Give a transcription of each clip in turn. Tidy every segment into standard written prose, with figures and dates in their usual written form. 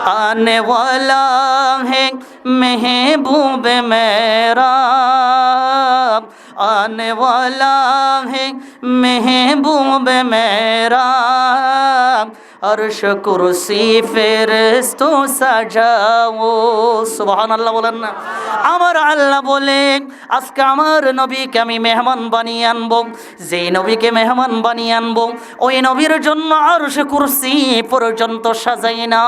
आने वाला है महबूब मेरा, आने वाला है महबूब मेरा, अर्श कुर्सी ফেরেশতা সাজাও। সুবহানাল্লাহ বলেন না। আমার আল্লাহ বলেন আজকে আমার নবীকে আমি মেহমান বানিয়ে আনবো। যেই নবীকে মেহমান বানিয়ে আনবো ওই নবীর জন্য আরশ কুরসি পর্যন্ত সাজাই না।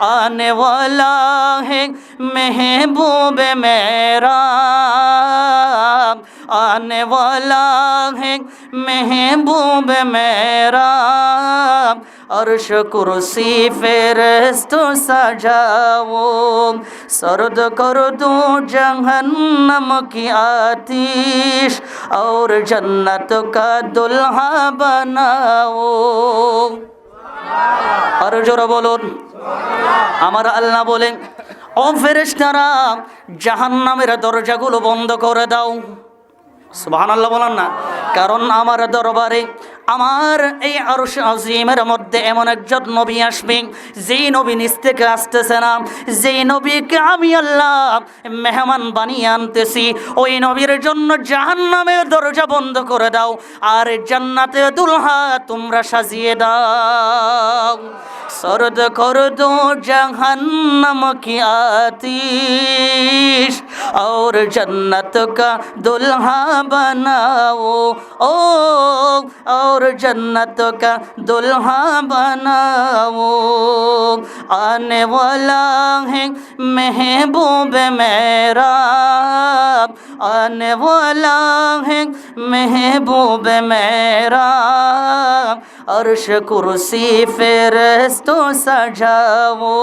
आने वाला है महबूब मेरा, आने वाला है महबूब मेरा, अर्श कुर्सी फेरेश्तो सजाओ, सर्द कर दो जहन्नम की आतिश और जन्नत का दुल्हा बनाओ। আর জোরে বলুন আমার আল্লাহ বলেন ও ফেরেশতারা জাহান্নামের দরজাগুলো বন্ধ করে দাও। সুবহানাল্লাহ বলেন না। কারণ আমার দরবারে আমার এই আরশ আজিমের মধ্যে এমন একজন নবী আসবে যেই নবী নিজ থেকে আসতেছে না, যেই নবীকে আমি আল্লাহ মেহমান বানিয়ে আনতেছি, ওই নবীর জন্য জাহান্নামের দরজা বন্ধ করে দাও আর জান্নাতের দুলহা তোমরা সাজিয়ে দাও। सर्द कर दो जहन्नम की आतिश और जन्नत का दुल्हा बनाओ, ओ और जन्नत का दुल्हा बनाओ। आने वाला है महबूब मेरा, आने वाला है महबूब मेरा, अर्श कुर्सी फेरेश्तो सजाओ,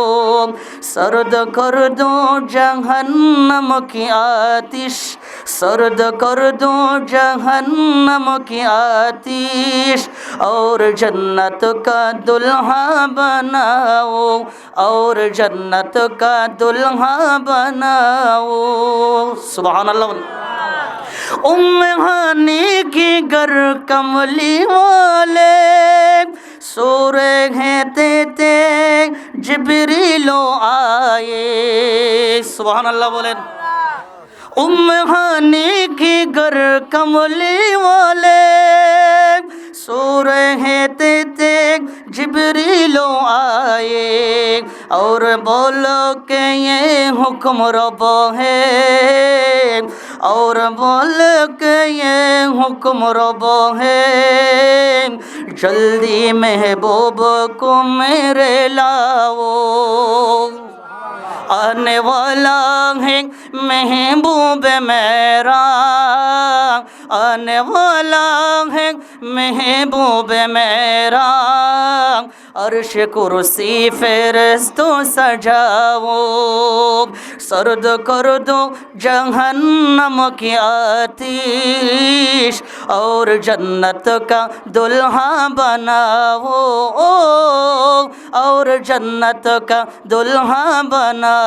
सर्द कर दो जहन्नम की आतिश, सर्द कर दो जहन्नम की आतिश और जन्नत का दुल्हा बनाओ, और जन्नत का दुल्हा बनाओ। सुभानअल्लाह। उम्मे हानी की घर कमली वाले सूरे घेते थे जिब्रीलो आए। सुभानअल्लाह बोलें। उम्मे हानी की घर कमली वाले सूरे घेते थे जिब्रीलो आए और बोलो के ये हुक्म रब है, और बोल के ये हुक्म रब है, जल्दी महबूब को मेरे लाओ। आने वाला है महबूब मेरा, आने वाला है महबूब मेरा, अर्श कुर्सी फेरेश्तो सजाओ, सर्द कर दो जहन्नम की आतिश और जन्नत का दुल्हा बनाओ, और जन्नत का दुल्हा बनाओ।